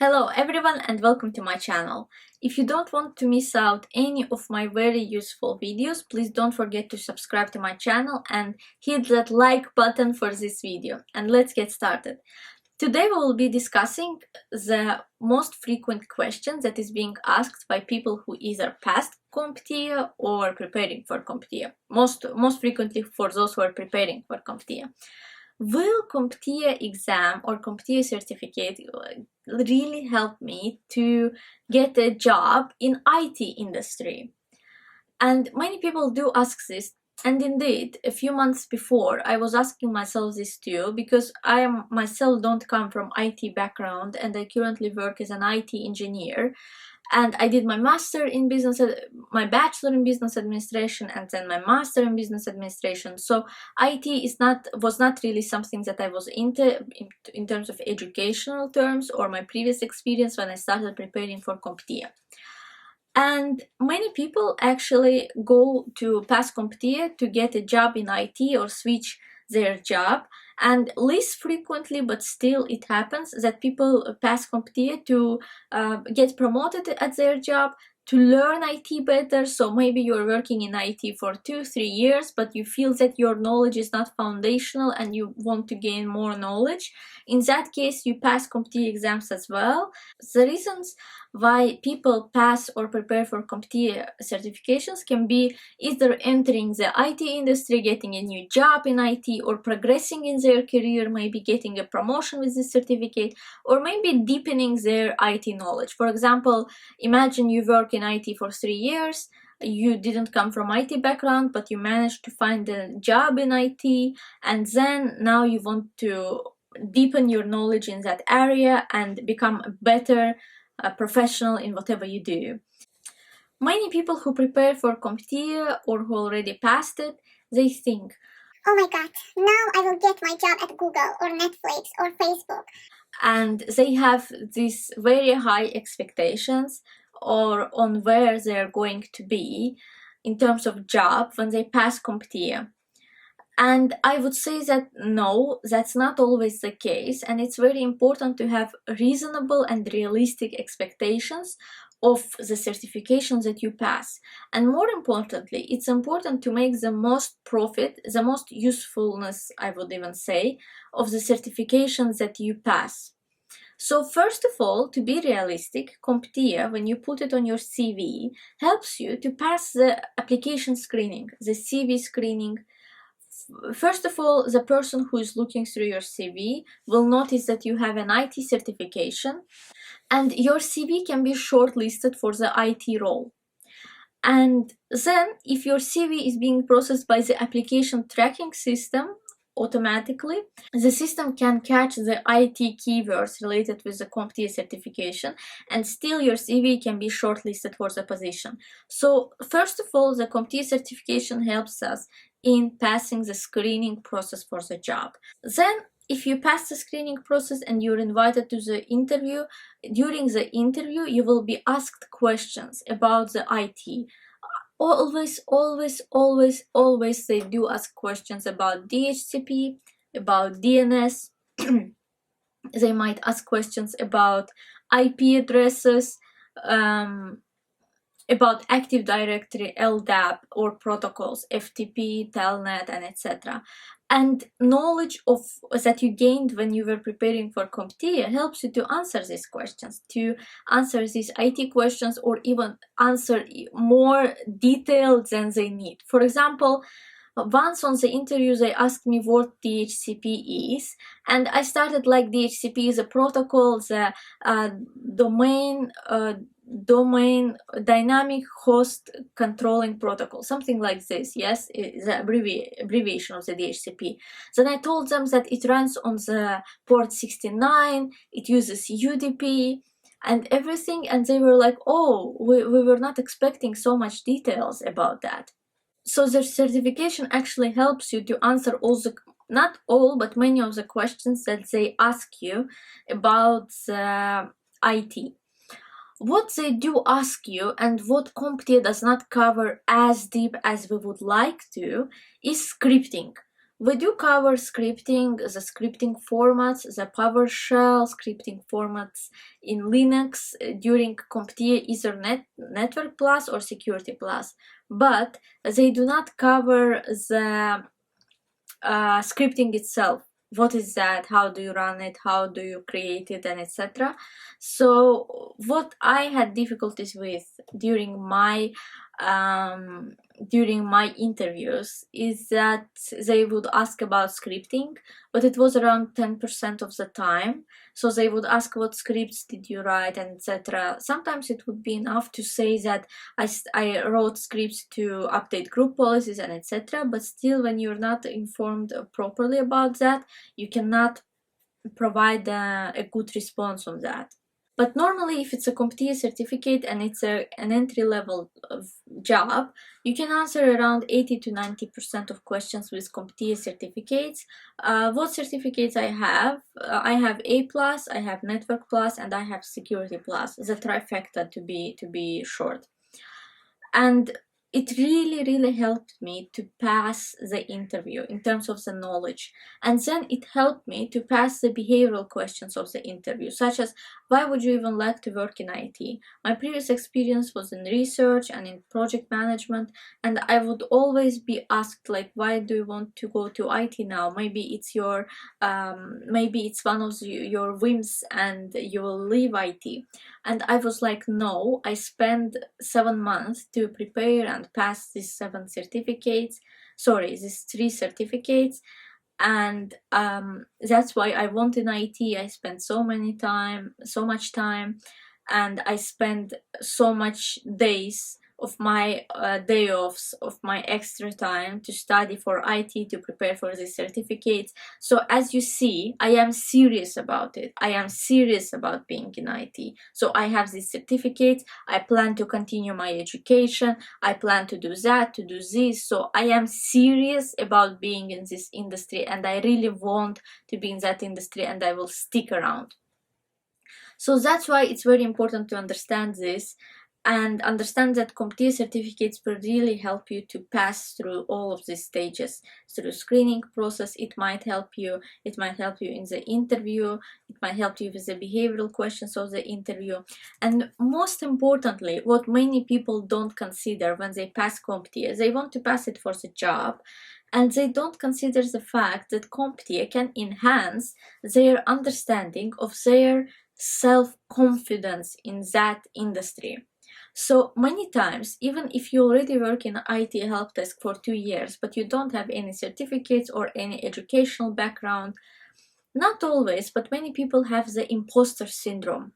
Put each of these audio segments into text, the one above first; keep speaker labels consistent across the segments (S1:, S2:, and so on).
S1: Hello everyone and welcome to my channel. If you don't want to miss out any of my very useful videos, please don't forget to subscribe to my channel and hit that like button for this video. And let's get started. Today we will be discussing the most frequent questions that is being asked by people who either passed COMPTIA or preparing for COMPTIA. Most frequently for those who are preparing for COMPTIA. Will COMPTIA exam or COMPTIA certificate really help me to get a job in IT industry? And many people do ask this, and indeed a few months before I was asking myself this too, because I myself don't come from IT background and I currently work as an IT engineer. And I did my master in business, my bachelor in business administration, and then my master in business administration. So IT was not really something that I was into in terms of educational terms or my previous experience when I started preparing for COMPTIA. And many people actually go to pass COMPTIA to get a job in IT or switch their job, and less frequently, but still it happens that people pass COMPTIA to get promoted at their job, to learn IT better. So maybe you're working in IT for 2-3 years, but you feel that your knowledge is not foundational and you want to gain more knowledge. In that case, you pass COMPTIA exams as well. The reasons why people pass or prepare for COMPTIA certifications can be either entering the IT industry, getting a new job in IT, or progressing in their career, maybe getting a promotion with this certificate, or maybe deepening their IT knowledge. For example, imagine you work in IT for 3 years, you didn't come from IT background, but you managed to find a job in IT, and then now you want to deepen your knowledge in that area and become a better professional in whatever you do. Many people who prepare for COMPTIA or who already passed it, they think,
S2: oh my god, now I will get my job at Google or Netflix or Facebook.
S1: And they have these very high expectations or on where they're going to be in terms of job when they pass COMPTIA. And I would say that no, that's not always the case, and it's very important to have reasonable and realistic expectations of the certifications that you pass. And more importantly, it's important to make the most profit, the most usefulness, I would even say, of the certifications that you pass. So first of all, to be realistic, COMPTIA, when you put it on your CV, helps you to pass the application screening, the CV screening. First of all, the person who is looking through your CV will notice that you have an IT certification, and your CV can be shortlisted for the IT role. And then, if your CV is being processed by the application tracking system automatically, the system can catch the IT keywords related with the COMPTIA certification, and still your CV can be shortlisted for the position. So first of all, the COMPTIA certification helps us in passing the screening process for the job. Then, if you pass the screening process and you're invited to the interview, during the interview you will be asked questions about the IT. Always they do ask questions about DHCP, about DNS. They might ask questions about IP addresses, about Active Directory, LDAP, or protocols, FTP, Telnet, and etc. And knowledge of that you gained when you were preparing for COMPTIA helps you to answer these questions, to answer these IT questions, or even answer more detailed than they need. For example, once on the interview they asked me what DHCP is, and I started like DHCP is a protocol, the domain dynamic host controlling protocol, something like this. Yes, the abbreviation of the DHCP. Then I told them that it runs on the port 69, it uses UDP and everything, and they were like, oh, we were not expecting so much details about that. So the certification actually helps you to answer not all, but many of the questions that they ask you about IT. What they do ask you, and what COMPTIA does not cover as deep as we would like to, is scripting. We do cover scripting, the scripting formats, the PowerShell scripting formats in Linux during CompTIA either Network Plus or Security Plus, but they do not cover the scripting itself. What is that? How do you run it? How do you create it? And etc. So what I had difficulties with during my interviews is that they would ask about scripting, but it was around 10% of the time. So they would ask what scripts did you write and etc. Sometimes it would be enough to say that I wrote scripts to update group policies and etc. But still, when you're not informed properly about that, you cannot provide a good response on that. But normally, if it's a CompTIA certificate and it's an entry-level job, you can answer around 80 to 90% of questions with CompTIA certificates. What certificates I have? I have A+, I have Network Plus, and I have Security Plus, the trifecta to be short. And it really helped me to pass the interview in terms of the knowledge. And then it helped me to pass the behavioral questions of the interview, such as, why would you even like to work in IT? My previous experience was in research and in project management, and I would always be asked, like, why do you want to go to IT now? Maybe it's your maybe it's one of your whims and you will leave IT. And I was like, no, I spent 7 months to prepare and pass these 3 certificates, and that's why I want in IT. I spent so much time, and I spent so much days of my day offs, of my extra time to study for IT, to prepare for these certificates. So as you see, I am serious about it. I am serious about being in IT. So I have these certificates. I plan to continue my education. I plan to do that, to do this. So I am serious about being in this industry, and I really want to be in that industry, and I will stick around. So that's why it's very important to understand this, and understand that CompTIA certificates will really help you to pass through all of these stages. Through screening process, it might help you in the interview, it might help you with the behavioral questions of the interview. And most importantly, what many people don't consider when they pass CompTIA, they want to pass it for the job, and they don't consider the fact that CompTIA can enhance their understanding of their self-confidence in that industry. So many times, even if you already work in IT help desk for 2 years, but you don't have any certificates or any educational background, not always, but many people have the imposter syndrome.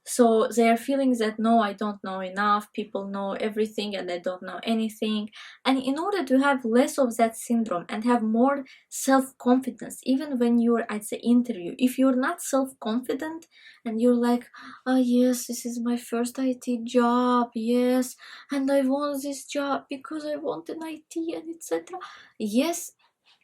S1: So they are feeling that, no, I don't know enough, people know everything and I don't know anything. And in order to have less of that syndrome and have more self-confidence, even when you're at the interview, if you're not self-confident and you're like, oh yes, this is my first IT job, yes, and I want this job because I want an IT and etc. Yes,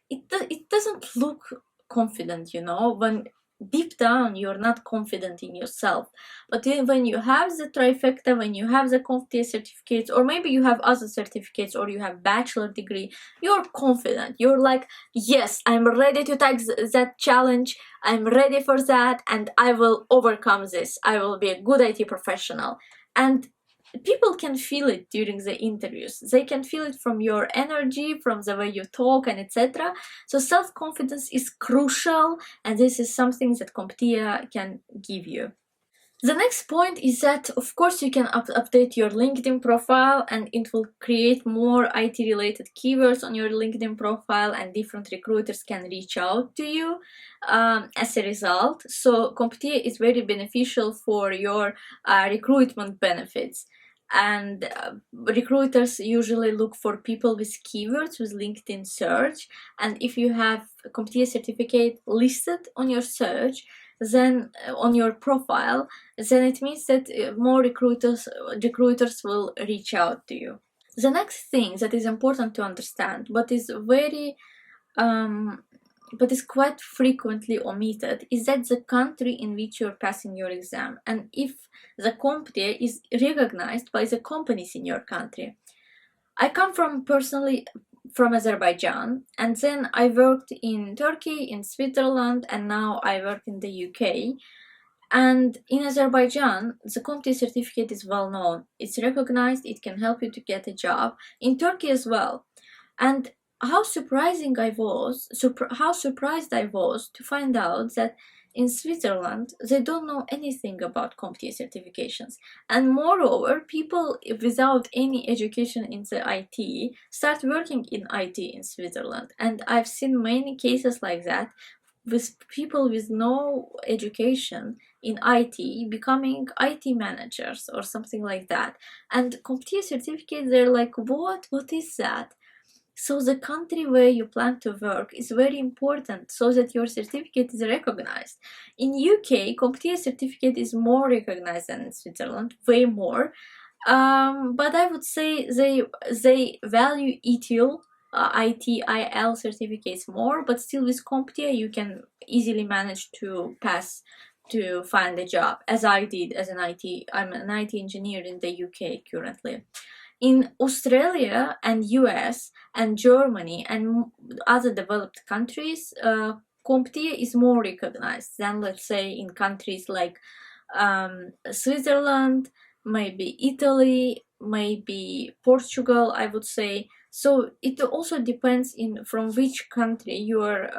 S1: it doesn't look confident, you know, when deep down you're not confident in yourself. But then when you have the trifecta, when you have the CompTIA certificates, or maybe you have other certificates, or you have bachelor degree, you're confident. You're like, yes, I'm ready to take that challenge, I'm ready for that, and I will overcome this. I will be a good IT professional. And people can feel it during the interviews. They can feel it from your energy, from the way you talk, and etc. So self-confidence is crucial, and this is something that CompTIA can give you. The next point is that, of course, you can update your LinkedIn profile, and it will create more IT-related keywords on your LinkedIn profile, and different recruiters can reach out to you as a result. So CompTIA is very beneficial for your recruitment benefits. And recruiters usually look for people with keywords with LinkedIn search, and if you have a CompTIA certificate listed on your search, then on your profile, then it means that more recruiters will reach out to you. The next thing that is important to understand, but is quite frequently omitted, is that the country in which you're passing your exam, and if the CompTIA is recognized by the companies in your country. I come from from Azerbaijan, and then I worked in Turkey, in Switzerland, and now I work in the UK. And in Azerbaijan, the COMPTIA certificate is well known. It's recognized, it can help you to get a job. In Turkey as well. And how surprised I was to find out that in Switzerland they don't know anything about CompTIA certifications. And moreover, people without any education in the IT start working in IT in Switzerland. And I've seen many cases like that, with people with no education in IT becoming IT managers or something like that. And CompTIA certificate, they're like, what is that? So the country where you plan to work is very important, so that your certificate is recognized. In UK, CompTIA certificate is more recognized than in Switzerland, way more. But I would say they value ITIL, ITIL certificates more, but still with CompTIA you can easily manage to pass to find a job, as I did as an IT. I'm an IT engineer in the UK currently. In Australia and US and Germany and other developed countries, CompTIA is more recognized than, let's say, in countries like Switzerland, maybe Italy, maybe Portugal, I would say. So it also depends from which country you are,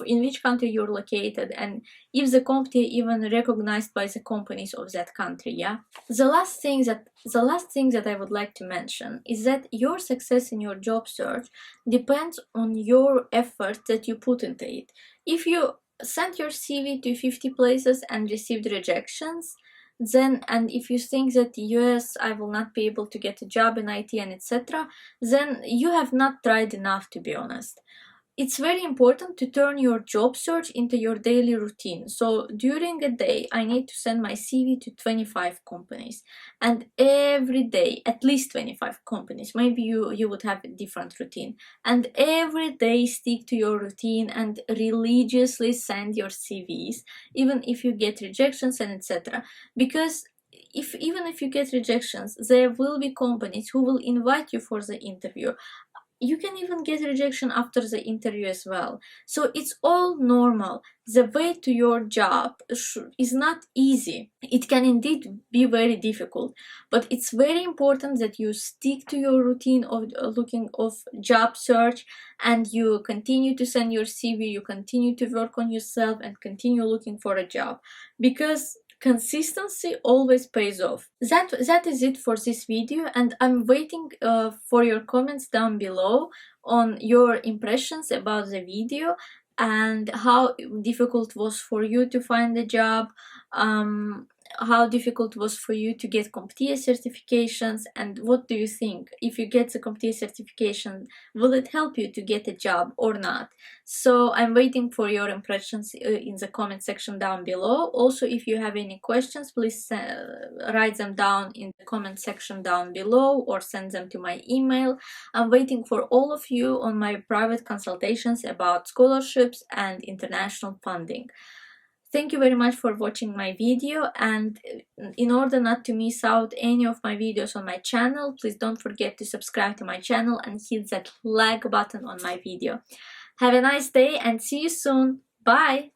S1: in which country you're located, and if the CompTIA even recognized by the companies of that country. Yeah. The last thing that I would like to mention is that your success in your job search depends on your effort that you put into it. If you sent your CV to 50 places and received rejections, then, and if you think that yes, I will not be able to get a job in IT and etc., then you have not tried enough, to be honest. It's very important to turn your job search into your daily routine. So during a day, I need to send my CV to 25 companies, and every day at least 25 companies. Maybe you would have a different routine, and every day stick to your routine and religiously send your CVs, even if you get rejections and etc. Because even if you get rejections, there will be companies who will invite you for the interview. You can even get rejection after the interview as well. So it's all normal. The way to your job is not easy. It can indeed be very difficult, but it's very important that you stick to your routine of looking of job search, and you continue to send your CV, you continue to work on yourself and continue looking for a job, because consistency always pays off. That is it for this video, and I'm waiting for your comments down below on your impressions about the video and how difficult was for you to find a job, how difficult was for you to get CompTIA certifications, and what do you think? If you get the CompTIA certification, will it help you to get a job or not? So I'm waiting for your impressions in the comment section down below. Also, if you have any questions, please write them down in the comment section down below or send them to my email. I'm waiting for all of you on my private consultations about scholarships and international funding. Thank you very much for watching my video, and in order not to miss out any of my videos on my channel, please don't forget to subscribe to my channel and hit that like button on my video. Have a nice day and see you soon. Bye!